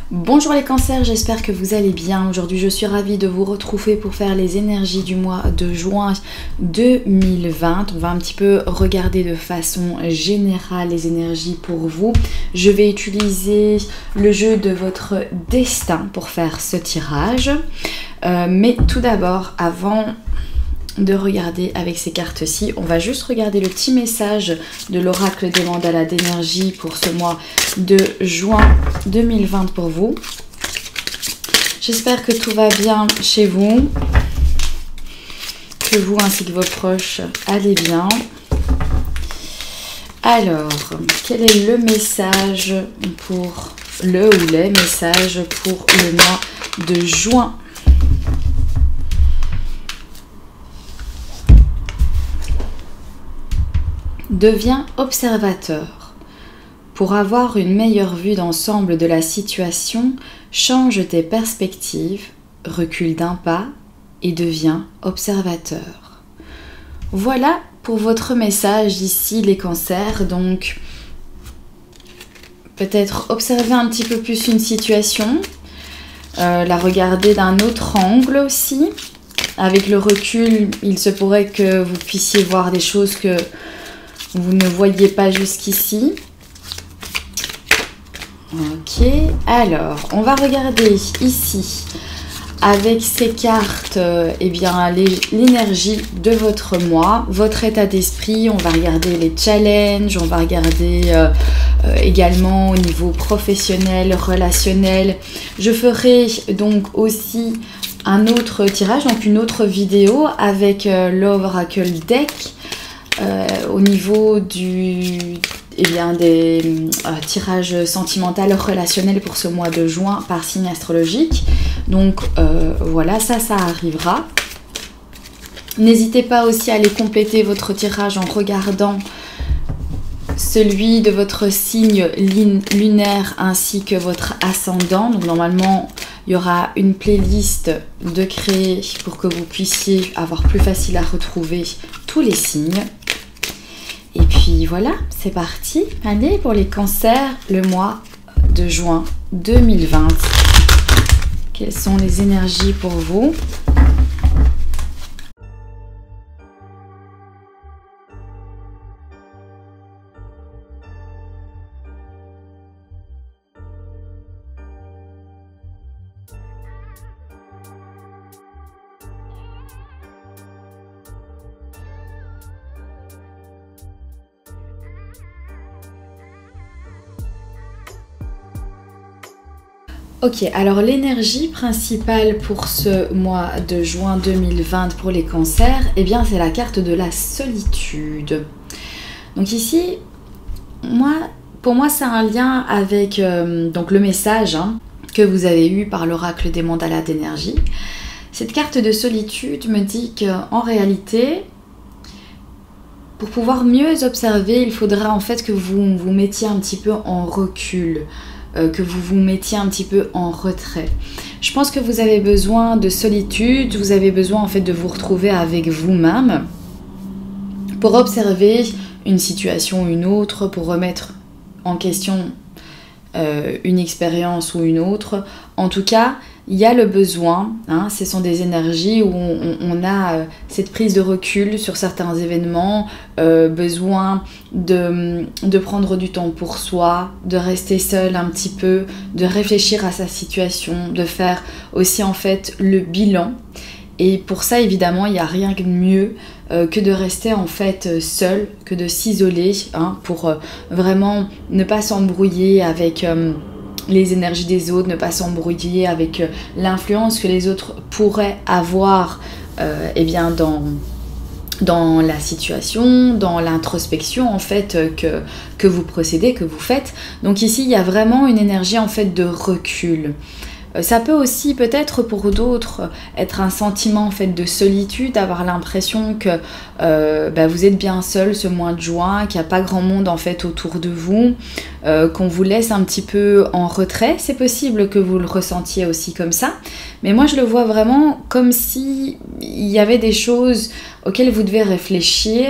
Bonjour les cancers, j'espère que vous allez bien. Aujourd'hui je suis ravie de vous retrouver pour faire les énergies du mois de juin 2020. On va un petit peu regarder de façon générale les énergies pour vous. Je vais utiliser le jeu de votre destin pour faire ce tirage. Mais tout d'abord, avant de regarder avec ces cartes-ci, on va juste regarder le petit message de l'oracle des mandalas d'énergie pour ce mois de juin 2020 pour vous. J'espère que tout va bien chez vous, que vous ainsi que vos proches allez bien. Alors, quel est le message pour le ou les messages pour le mois de juin ? Deviens observateur. Pour avoir une meilleure vue d'ensemble de la situation, change tes perspectives, recule d'un pas et deviens observateur. Voilà pour votre message ici les cancers. Donc, peut-être observer un petit peu plus une situation, la regarder d'un autre angle aussi. Avec le recul, il se pourrait que vous puissiez voir des choses que vous ne voyez pas jusqu'ici. Ok, alors on va regarder ici avec ces cartes eh bien l'énergie de votre mois, votre état d'esprit. On va regarder les challenges, on va regarder également au niveau professionnel, relationnel. Je ferai donc aussi un autre tirage, donc une autre vidéo avec l'Oracle Deck. Au niveau des tirages sentimentaux relationnels pour ce mois de juin par signe astrologique. Donc voilà, ça arrivera. N'hésitez pas aussi à aller compléter votre tirage en regardant celui de votre signe lunaire ainsi que votre ascendant. Donc normalement, il y aura une playlist de créer pour que vous puissiez avoir plus facile à retrouver tous les signes. Et puis voilà, c'est parti. Allez, pour les cancers, le mois de juin 2020. Quelles sont les énergies pour vous ? Ok, alors l'énergie principale pour ce mois de juin 2020 pour les cancers, eh bien c'est la carte de la solitude. Donc ici, pour moi c'est un lien avec donc le message que vous avez eu par l'oracle des mandalas d'énergie. Cette carte de solitude me dit qu'en réalité, pour pouvoir mieux observer, il faudra en fait que vous vous mettiez un petit peu en recul. Que vous vous mettiez un petit peu en retrait. Je pense que vous avez besoin de solitude, vous avez besoin en fait de vous retrouver avec vous-même pour observer une situation ou une autre, pour remettre en question une expérience ou une autre. En tout cas, il y a le besoin, ce sont des énergies où on a cette prise de recul sur certains événements, besoin de prendre du temps pour soi, de rester seul un petit peu, de réfléchir à sa situation, de faire aussi en fait le bilan. Et pour ça, évidemment, il n'y a rien de mieux que de rester en fait seul, que de s'isoler, pour vraiment ne pas s'embrouiller avec les énergies des autres, ne pas s'embrouiller avec l'influence que les autres pourraient avoir eh bien dans la situation, dans l'introspection en fait que vous procédez, que vous faites. Donc ici, il y a vraiment une énergie en fait de recul. Ça peut aussi peut-être pour d'autres être un sentiment en fait de solitude, avoir l'impression que vous êtes bien seul ce mois de juin, qu'il n'y a pas grand monde en fait autour de vous, qu'on vous laisse un petit peu en retrait. C'est possible que vous le ressentiez aussi comme ça, mais moi je le vois vraiment comme si il y avait des choses auxquelles vous devez réfléchir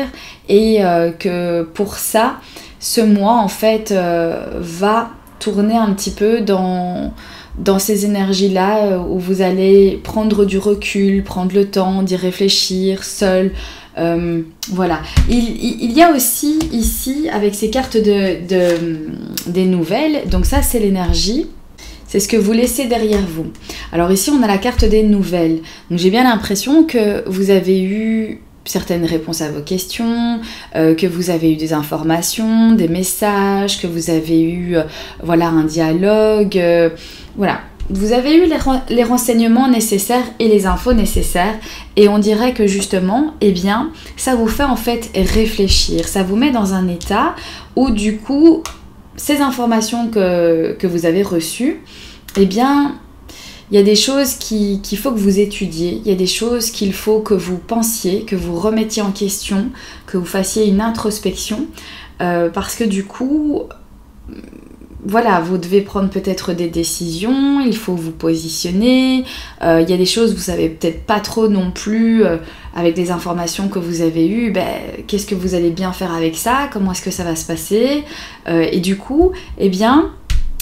et que pour ça, ce mois en fait va tourner un petit peu dans dans ces énergies-là où vous allez prendre du recul, prendre le temps d'y réfléchir seul. Voilà. Il y a aussi ici, avec ces cartes des nouvelles, donc ça c'est l'énergie, c'est ce que vous laissez derrière vous. Alors ici on a la carte des nouvelles, donc j'ai bien l'impression que vous avez eu certaines réponses à vos questions, que vous avez eu des informations, des messages, que vous avez eu voilà, un dialogue, voilà. Vous avez eu les renseignements nécessaires et les infos nécessaires et on dirait que justement, eh bien, ça vous fait en fait réfléchir, ça vous met dans un état où du coup, ces informations que vous avez reçues, eh bien, il y a des choses qu'il faut que vous étudiez, il y a des choses qu'il faut que vous pensiez, que vous remettiez en question, que vous fassiez une introspection, parce que du coup, voilà, vous devez prendre peut-être des décisions, il faut vous positionner, il y a des choses vous savez peut-être pas trop non plus, avec les informations que vous avez eues, qu'est-ce que vous allez bien faire avec ça, comment est-ce que ça va se passer, et du coup, eh bien,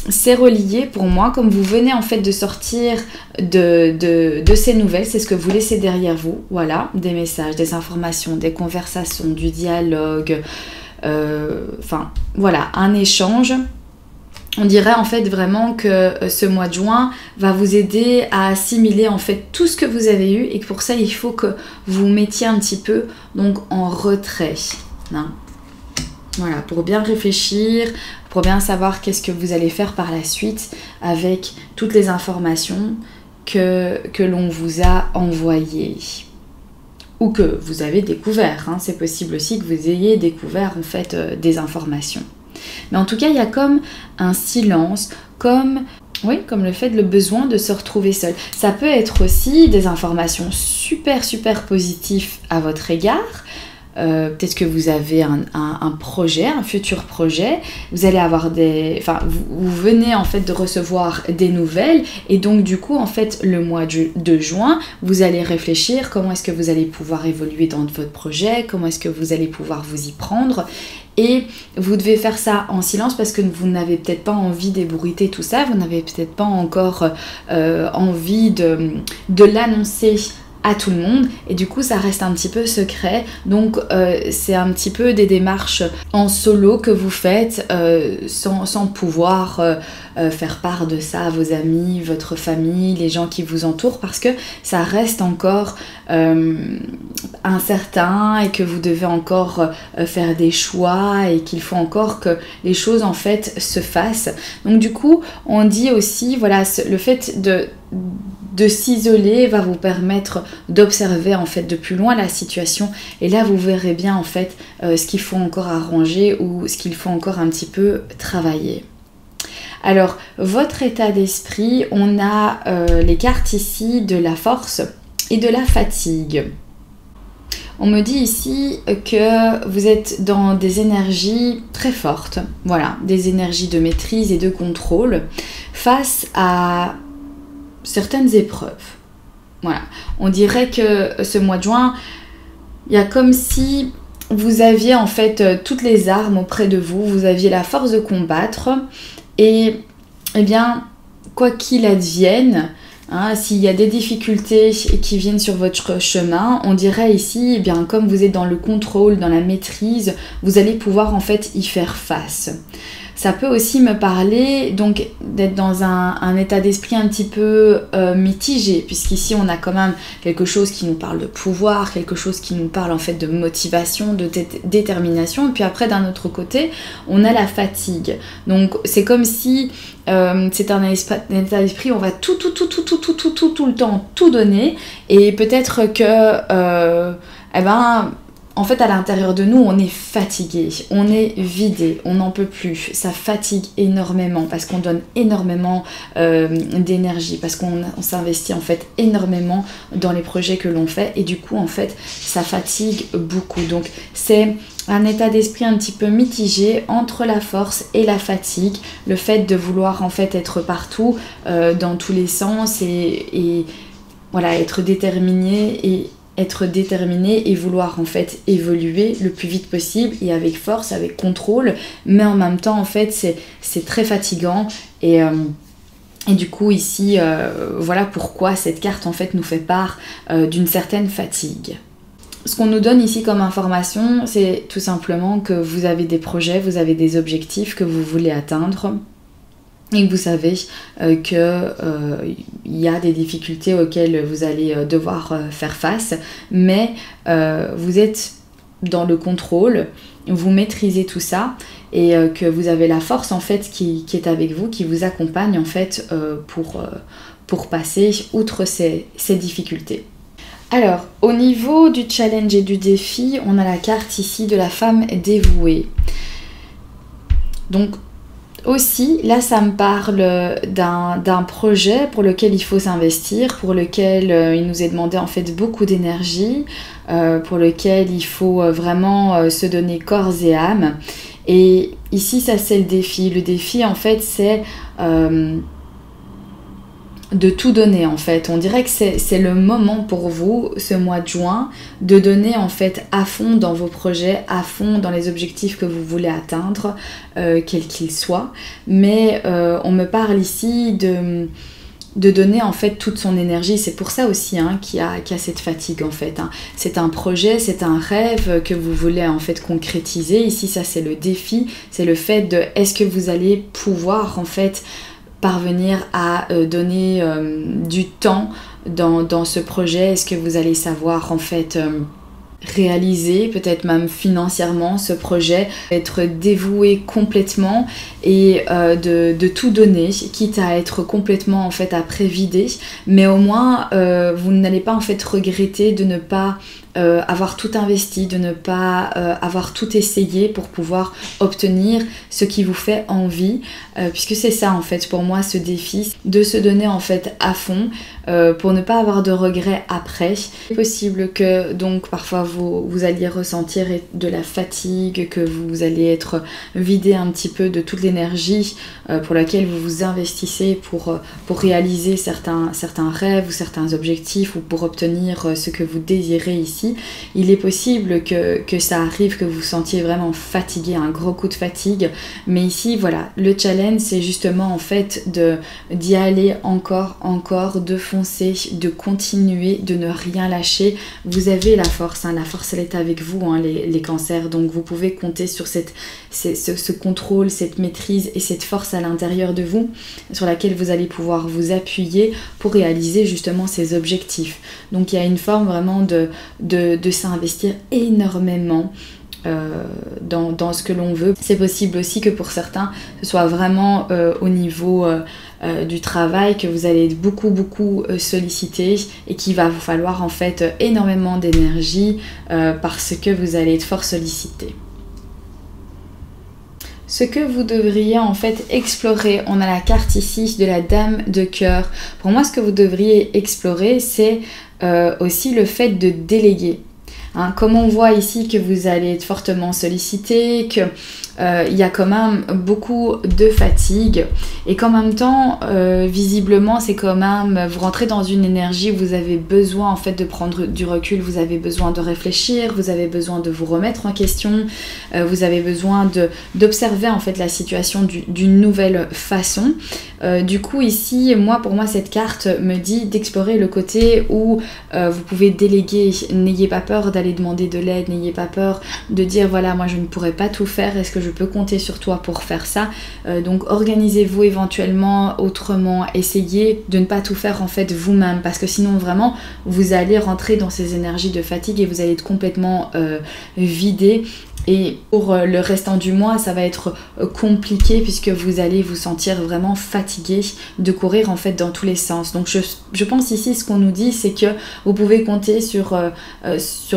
c'est relié pour moi, comme vous venez en fait de sortir de ces nouvelles, c'est ce que vous laissez derrière vous, voilà, des messages, des informations, des conversations, du dialogue, enfin voilà, un échange. On dirait en fait vraiment que ce mois de juin va vous aider à assimiler en fait tout ce que vous avez eu et que pour ça il faut que vous mettiez un petit peu donc en retrait. Hein. Voilà, pour bien réfléchir, pour bien savoir qu'est-ce que vous allez faire par la suite avec toutes les informations que l'on vous a envoyées. Ou que vous avez découvert. Hein. C'est possible aussi que vous ayez découvert en fait des informations. Mais en tout cas, il y a comme un silence, comme le fait le besoin de se retrouver seul. Ça peut être aussi des informations super positives à votre égard. Peut-être que vous avez un projet, un futur projet, vous allez avoir vous venez en fait de recevoir des nouvelles et donc du coup en fait le mois de juin, vous allez réfléchir comment est-ce que vous allez pouvoir évoluer dans votre projet, comment est-ce que vous allez pouvoir vous y prendre et vous devez faire ça en silence parce que vous n'avez peut-être pas envie d'ébruiter tout ça, vous n'avez peut-être pas encore envie de l'annoncer à tout le monde et du coup ça reste un petit peu secret donc c'est un petit peu des démarches en solo que vous faites sans pouvoir faire part de ça à vos amis, votre famille, les gens qui vous entourent parce que ça reste encore incertain et que vous devez encore faire des choix et qu'il faut encore que les choses en fait se fassent. Donc du coup on dit aussi voilà le fait de s'isoler va vous permettre d'observer en fait de plus loin la situation et là vous verrez bien en fait ce qu'il faut encore arranger ou ce qu'il faut encore un petit peu travailler. Alors votre état d'esprit, on a les cartes ici de la force et de la fatigue. On me dit ici que vous êtes dans des énergies très fortes, voilà, des énergies de maîtrise et de contrôle face à certaines épreuves. Voilà. On dirait que ce mois de juin, il y a comme si vous aviez en fait toutes les armes auprès de vous, vous aviez la force de combattre et eh bien, quoi qu'il advienne, hein, s'il y a des difficultés qui viennent sur votre chemin, on dirait ici, eh bien, comme vous êtes dans le contrôle, dans la maîtrise, vous allez pouvoir en fait y faire face. Ça peut aussi me parler donc d'être dans un état d'esprit un petit peu mitigé, puisqu'ici on a quand même quelque chose qui nous parle de pouvoir, quelque chose qui nous parle en fait de motivation, de détermination, et puis après d'un autre côté on a la fatigue. Donc c'est comme si c'est un état d'esprit où on va tout le temps tout donner, et peut-être que en fait, à l'intérieur de nous, on est fatigué, on est vidé, on n'en peut plus. Ça fatigue énormément parce qu'on donne énormément d'énergie, parce qu'on s'investit en fait énormément dans les projets que l'on fait et du coup, en fait, ça fatigue beaucoup. Donc, c'est un état d'esprit un petit peu mitigé entre la force et la fatigue, le fait de vouloir en fait être partout dans tous les sens et voilà, être déterminé et vouloir en fait évoluer le plus vite possible et avec force, avec contrôle, mais en même temps en fait c'est très fatigant et Et du coup ici, voilà pourquoi cette carte en fait nous fait part d'une certaine fatigue. Ce qu'on nous donne ici comme information, c'est tout simplement que vous avez des projets, vous avez des objectifs que vous voulez atteindre et que vous savez qu'il y a des difficultés auxquelles vous allez devoir faire face, mais vous êtes dans le contrôle, vous maîtrisez tout ça et que vous avez la force en fait qui est avec vous, qui vous accompagne en fait pour passer outre ces difficultés. Alors, au niveau du challenge et du défi, on a la carte ici de la femme dévouée. Donc, aussi, là, ça me parle d'un projet pour lequel il faut s'investir, pour lequel il nous est demandé en fait beaucoup d'énergie, pour lequel il faut vraiment se donner corps et âme. Et ici, ça c'est le défi. Le défi, en fait, c'est de tout donner en fait. On dirait que c'est le moment pour vous, ce mois de juin, de donner en fait à fond dans vos projets, à fond dans les objectifs que vous voulez atteindre, quels qu'ils soient. Mais on me parle ici de donner en fait toute son énergie. C'est pour ça aussi qu'il y a cette fatigue en fait. C'est un projet, c'est un rêve que vous voulez en fait concrétiser. Ici ça c'est le défi, c'est le fait de est-ce que vous allez pouvoir en fait parvenir à donner du temps dans ce projet. Est-ce que vous allez savoir en fait réaliser peut-être même financièrement ce projet, être dévoué complètement et de tout donner, quitte à être complètement en fait après vidé, mais au moins vous n'allez pas en fait regretter de ne pas avoir tout investi, de ne pas avoir tout essayé pour pouvoir obtenir ce qui vous fait envie, puisque c'est ça en fait pour moi ce défi, de se donner en fait à fond pour ne pas avoir de regrets après. C'est possible que donc parfois vous alliez ressentir de la fatigue, que vous allez être vidé un petit peu de toute l'énergie pour laquelle vous vous investissez pour réaliser certains rêves ou certains objectifs ou pour obtenir ce que vous désirez ici. Il est possible que ça arrive, que vous sentiez vraiment fatigué, un gros coup de fatigue, mais ici voilà, le challenge c'est justement en fait d'y aller encore, de foncer, de continuer, de ne rien lâcher. Vous avez la force, la force elle est avec vous les cancers, donc vous pouvez compter sur ce contrôle, cette maîtrise et cette force à l'intérieur de vous sur laquelle vous allez pouvoir vous appuyer pour réaliser justement ces objectifs. Donc il y a une forme vraiment de s'investir énormément dans ce que l'on veut. C'est possible aussi que pour certains ce soit vraiment au niveau du travail, que vous allez être beaucoup sollicité et qu'il va vous falloir en fait énormément d'énergie parce que vous allez être fort sollicité. Ce que vous devriez en fait explorer, on a la carte ici de la dame de cœur. Pour moi, ce que vous devriez explorer, c'est aussi le fait de déléguer. Comme on voit ici que vous allez être fortement sollicité, que il y a quand même beaucoup de fatigue et qu'en même temps visiblement c'est quand même, vous rentrez dans une énergie où vous avez besoin en fait de prendre du recul, vous avez besoin de réfléchir, vous avez besoin de vous remettre en question, vous avez besoin d'observer en fait la situation d'une nouvelle façon. Du coup ici, pour moi cette carte me dit d'explorer le côté où vous pouvez déléguer. N'ayez pas peur d'aller demander de l'aide, n'ayez pas peur de dire voilà, moi je ne pourrais pas tout faire, est-ce que je peux compter sur toi pour faire ça. Donc organisez-vous éventuellement autrement, essayez de ne pas tout faire en fait vous-même, parce que sinon vraiment vous allez rentrer dans ces énergies de fatigue et vous allez être complètement vidé. Et pour le restant du mois, ça va être compliqué puisque vous allez vous sentir vraiment fatigué de courir en fait dans tous les sens. Donc je pense ici, ce qu'on nous dit, c'est que vous pouvez compter sur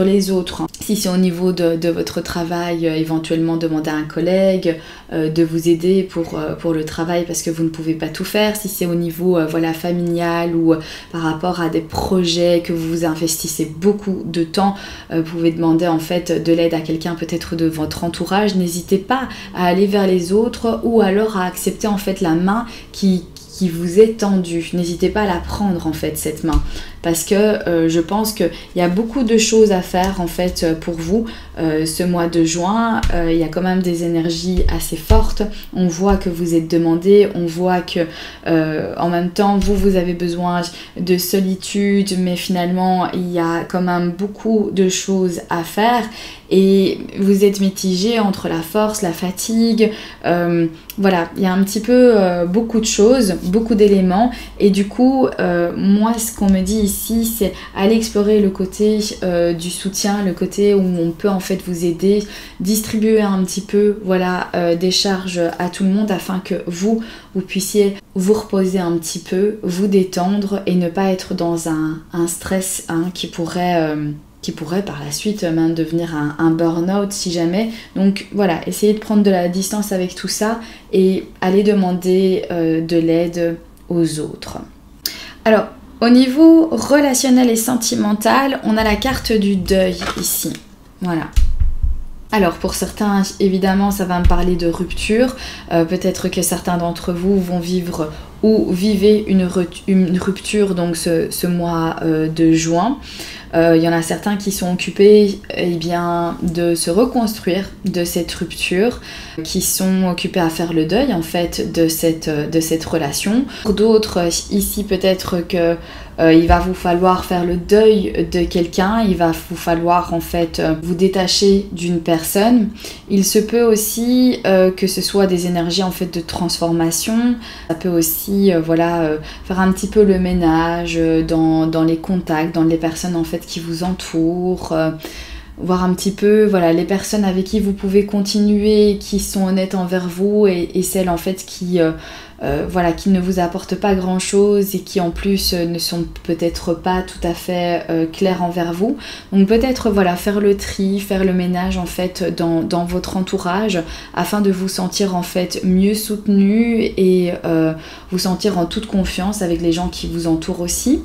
les autres. Si c'est au niveau de votre travail, éventuellement demander à un collègue de vous aider pour le travail parce que vous ne pouvez pas tout faire. Si c'est au niveau familial ou par rapport à des projets que vous investissez beaucoup de temps, vous pouvez demander en fait de l'aide à quelqu'un peut-être de votre entourage. N'hésitez pas à aller vers les autres ou alors à accepter en fait la main qui qui vous est tendue. N'hésitez pas à la prendre en fait cette main, parce que je pense qu'il y a beaucoup de choses à faire en fait pour vous ce mois de juin. Il y a quand même des énergies assez fortes. On voit que vous êtes demandé, on voit que en même temps vous avez besoin de solitude, mais finalement il y a quand même beaucoup de choses à faire et vous êtes mitigé entre la force, la fatigue, voilà, il y a un petit peu beaucoup de choses, beaucoup d'éléments, et du coup moi ce qu'on me dit ici, c'est aller explorer le côté du soutien, le côté où on peut en fait vous aider, distribuer un petit peu, voilà, des charges à tout le monde afin que vous puissiez vous reposer un petit peu, vous détendre et ne pas être dans un stress qui pourrait par la suite même devenir un burn-out si jamais. Donc voilà, essayez de prendre de la distance avec tout ça et aller demander de l'aide aux autres. Alors, au niveau relationnel et sentimental, on a la carte du deuil ici. Voilà. Alors pour certains, évidemment, ça va me parler de rupture. Peut-être que certains d'entre vous vont vivre ou vivez une rupture donc ce mois de juin. Il y en a certains qui sont occupés de se reconstruire de cette rupture, qui sont occupés à faire le deuil en fait de cette relation. Pour d'autres, ici peut-être que il va vous falloir faire le deuil de quelqu'un, il va vous falloir en fait vous détacher d'une personne. Il se peut aussi que ce soit des énergies en fait de transformation. Ça peut aussi faire un petit peu le ménage dans les contacts, dans les personnes en fait qui vous entourent. Voir un petit peu les personnes avec qui vous pouvez continuer, qui sont honnêtes envers vous et celles en fait qui ne vous apportent pas grand chose et qui en plus ne sont peut-être pas tout à fait claires envers vous. Donc peut-être faire le tri, faire le ménage en fait dans votre entourage afin de vous sentir en fait mieux soutenu et vous sentir en toute confiance avec les gens qui vous entourent aussi.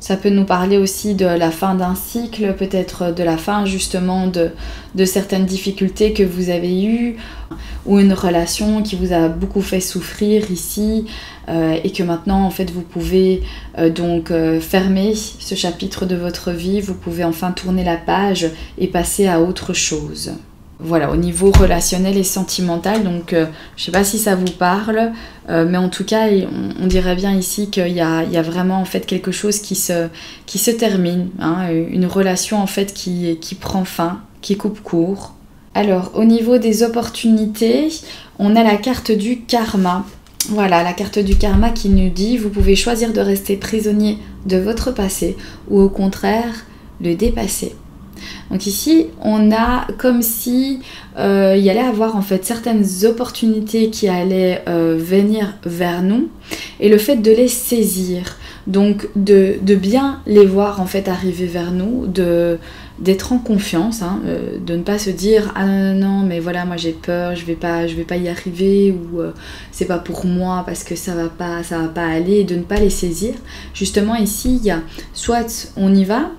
Ça peut nous parler aussi de la fin d'un cycle, peut-être de la fin justement de certaines difficultés que vous avez eues, ou une relation qui vous a beaucoup fait souffrir ici, et que maintenant en fait vous pouvez fermer ce chapitre de votre vie, vous pouvez enfin tourner la page et passer à autre chose. Voilà, au niveau relationnel et sentimental, donc je sais pas si ça vous parle, mais en tout cas on dirait bien ici qu'il y a vraiment en fait quelque chose qui se termine, une relation en fait qui prend fin, qui coupe court. Alors au niveau des opportunités, on a la carte du karma. Voilà, la carte du karma qui nous dit vous pouvez choisir de rester prisonnier de votre passé ou au contraire le dépasser. Donc ici, on a comme si il y allait avoir en fait certaines opportunités qui allaient venir vers nous et le fait de les saisir, donc de bien les voir en fait arriver vers nous, d'être en confiance, de ne pas se dire ah non mais voilà moi j'ai peur, je vais pas y arriver ou c'est pas pour moi parce que ça va pas aller, de ne pas les saisir. Justement ici il y a soit on y va,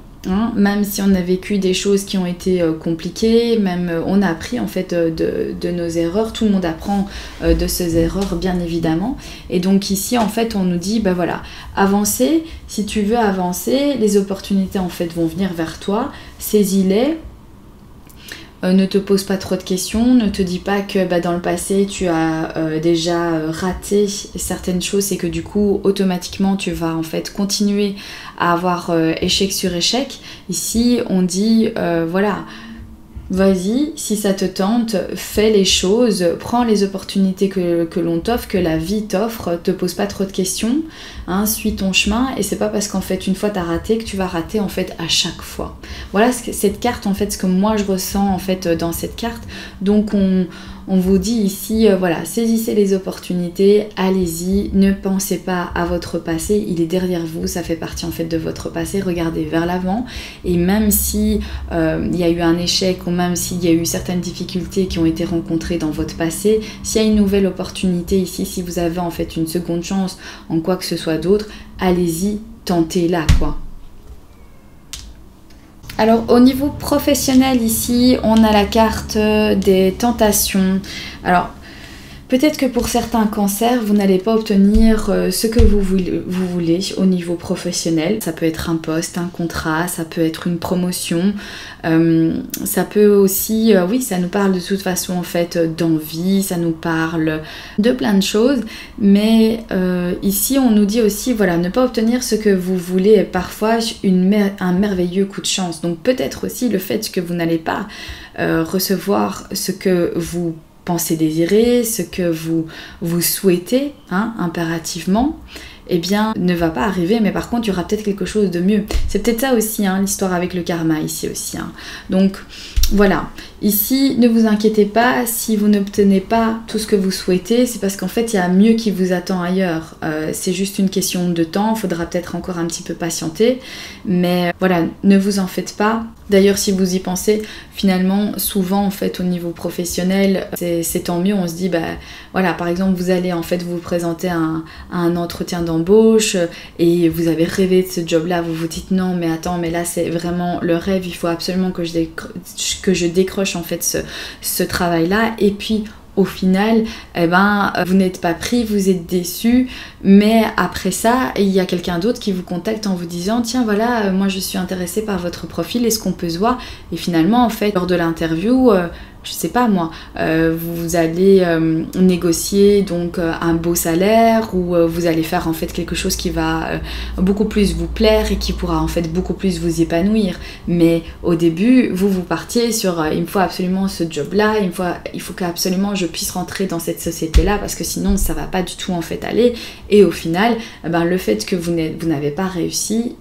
même si on a vécu des choses qui ont été compliquées, même on a appris en fait de nos erreurs, tout le monde apprend de ses erreurs bien évidemment, et donc ici en fait on nous dit avancer, si tu veux avancer, les opportunités en fait vont venir vers toi, saisis-les. Ne te pose pas trop de questions, ne te dis pas que dans le passé tu as déjà raté certaines choses et que du coup automatiquement tu vas en fait continuer à avoir échec sur échec. Ici on dit vas-y, si ça te tente, fais les choses, prends les opportunités que l'on t'offre, que la vie t'offre, te pose pas trop de questions, suis ton chemin, et c'est pas parce qu'en fait une fois t'as raté que tu vas rater en fait à chaque fois. Voilà cette carte en fait, ce que moi je ressens en fait dans cette carte. Donc on vous dit ici, saisissez les opportunités, allez-y, ne pensez pas à votre passé, il est derrière vous, ça fait partie en fait de votre passé, regardez vers l'avant, et même si il y a eu un échec, ou même s'il y a eu certaines difficultés qui ont été rencontrées dans votre passé, s'il y a une nouvelle opportunité ici, si vous avez en fait une seconde chance en quoi que ce soit d'autre, allez-y, tentez-la quoi. Alors au niveau professionnel ici, on a la carte des tentations. Alors Peut-être que pour certains cancers, vous n'allez pas obtenir ce que vous voulez au niveau professionnel. Ça peut être un poste, un contrat, ça peut être une promotion. Ça peut aussi, oui, ça nous parle de toute façon en fait d'envie, ça nous parle de plein de choses. Mais ici, on nous dit aussi, voilà, ne pas obtenir ce que vous voulez est parfois un merveilleux coup de chance. Donc peut-être aussi le fait que vous n'allez pas recevoir ce que vous pensez désirer, ce que vous souhaitez, hein, impérativement, eh bien, ne va pas arriver, mais par contre, il y aura peut-être quelque chose de mieux. C'est peut-être ça aussi, hein, l'histoire avec le karma, ici aussi. Hein. Donc, voilà. Ici, ne vous inquiétez pas, si vous n'obtenez pas tout ce que vous souhaitez, c'est parce qu'en fait, il y a mieux qui vous attend ailleurs. C'est juste une question de temps, il faudra peut-être encore un petit peu patienter, mais voilà, ne vous en faites pas. D'ailleurs, si vous y pensez, finalement, souvent, en fait, au niveau professionnel, c'est tant mieux. On se dit, bah, voilà, par exemple, vous allez en fait vous présenter à un entretien d'embauche et vous avez rêvé de ce job-là, vous vous dites non, mais attends, mais là, c'est vraiment le rêve, il faut absolument que je décroche en fait ce travail-là. Et puis, au final, eh ben, vous n'êtes pas pris, vous êtes déçu, mais après ça, il y a quelqu'un d'autre qui vous contacte en vous disant tiens voilà, moi je suis intéressée par votre profil, est-ce qu'on peut se voir? Et finalement, en fait, lors de l'interview, je sais pas moi, vous allez négocier donc un beau salaire ou vous allez faire en fait quelque chose qui va beaucoup plus vous plaire et qui pourra en fait beaucoup plus vous épanouir. Mais au début, vous partiez sur il me faut absolument ce job-là, il faut qu'absolument je puisse rentrer dans cette société-là parce que sinon ça va pas du tout en fait aller. Et au final, ben, le fait que vous n'avez pas réussi,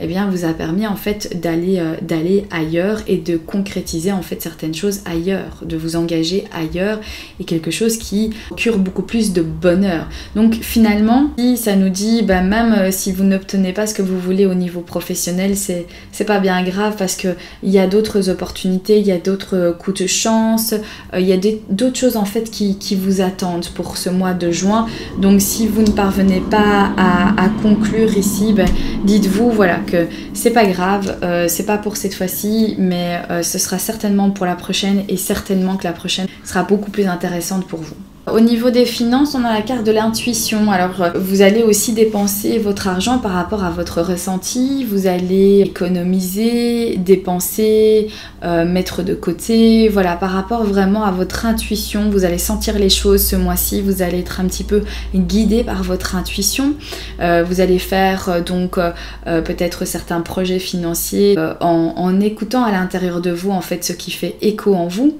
eh bien, vous a permis en fait d'aller ailleurs et de concrétiser en fait certaines choses ailleurs, de vous engager ailleurs et quelque chose qui procure beaucoup plus de bonheur. Donc finalement, si ça nous dit, bah, même si vous n'obtenez pas ce que vous voulez au niveau professionnel, c'est pas bien grave parce que il y a d'autres opportunités, il y a d'autres coups de chance, il y a d'autres choses en fait qui vous attendent pour ce mois de juin. Donc si vous ne parvenez pas à conclure ici, ben, dites-vous voilà que c'est pas grave, c'est pas pour cette fois-ci, mais ce sera certainement pour la prochaine et certainement que la prochaine sera beaucoup plus intéressante pour vous. Au niveau des finances, on a la carte de l'intuition. Alors, vous allez aussi dépenser votre argent par rapport à votre ressenti. Vous allez économiser, dépenser, mettre de côté. Voilà, par rapport vraiment à votre intuition, vous allez sentir les choses ce mois-ci. Vous allez être un petit peu guidé par votre intuition. Vous allez faire donc peut-être certains projets financiers en écoutant à l'intérieur de vous en fait ce qui fait écho en vous.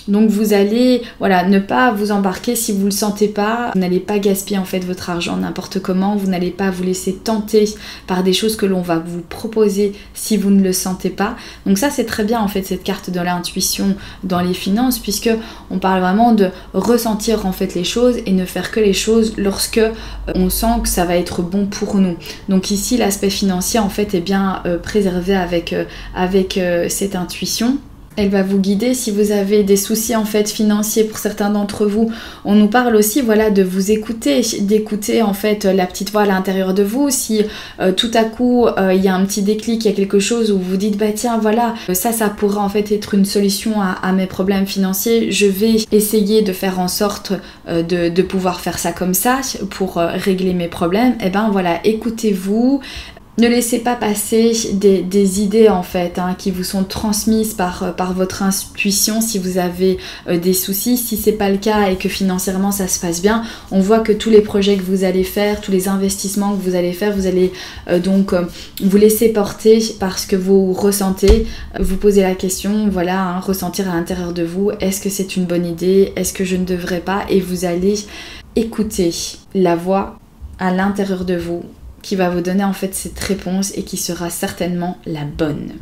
Donc vous allez, voilà, ne pas vous embarquer si vous ne le sentez pas. Vous n'allez pas gaspiller en fait votre argent n'importe comment. Vous n'allez pas vous laisser tenter par des choses que l'on va vous proposer si vous ne le sentez pas. Donc ça c'est très bien en fait cette carte de l'intuition dans les finances puisque on parle vraiment de ressentir en fait les choses et ne faire que les choses lorsque on sent que ça va être bon pour nous. Donc ici l'aspect financier en fait est bien préservé avec cette intuition. Elle va vous guider si vous avez des soucis en fait financiers pour certains d'entre vous. On nous parle aussi voilà de vous écouter, d'écouter en fait la petite voix à l'intérieur de vous. Si tout à coup il y a un petit déclic, il y a quelque chose où vous vous dites bah tiens voilà ça pourrait en fait être une solution à mes problèmes financiers. Je vais essayer de faire en sorte de pouvoir faire ça comme ça pour régler mes problèmes. Et ben voilà, écoutez-vous. Ne laissez pas passer des idées en fait hein, qui vous sont transmises par votre intuition si vous avez des soucis. Si c'est pas le cas et que financièrement ça se passe bien, on voit que tous les projets que vous allez faire, tous les investissements que vous allez faire, vous allez donc vous laisser porter par ce que vous ressentez. Vous posez la question, voilà, hein, ressentir à l'intérieur de vous, est-ce que c'est une bonne idée? Est-ce que je ne devrais pas? Et vous allez écouter la voix à l'intérieur de vous qui va vous donner en fait cette réponse et qui sera certainement la bonne.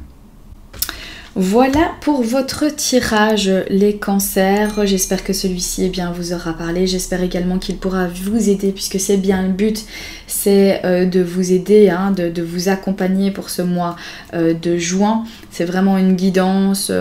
Voilà pour votre tirage les cancers, j'espère que celui-ci vous aura parlé, j'espère également qu'il pourra vous aider puisque c'est bien le but, c'est de vous aider, hein, de vous accompagner pour ce mois de juin. C'est vraiment une guidance,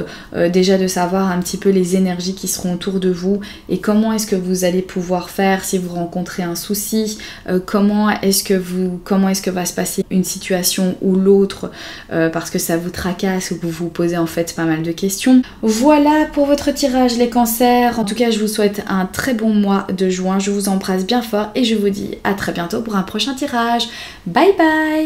déjà de savoir un petit peu les énergies qui seront autour de vous et comment est-ce que vous allez pouvoir faire si vous rencontrez un souci, comment est-ce que va se passer une situation ou l'autre parce que ça vous tracasse ou que vous vous posez en en fait pas mal de questions. Voilà pour votre tirage les cancers. En tout cas, je vous souhaite un très bon mois de juin. Je vous embrasse bien fort et je vous dis à très bientôt pour un prochain tirage. Bye bye!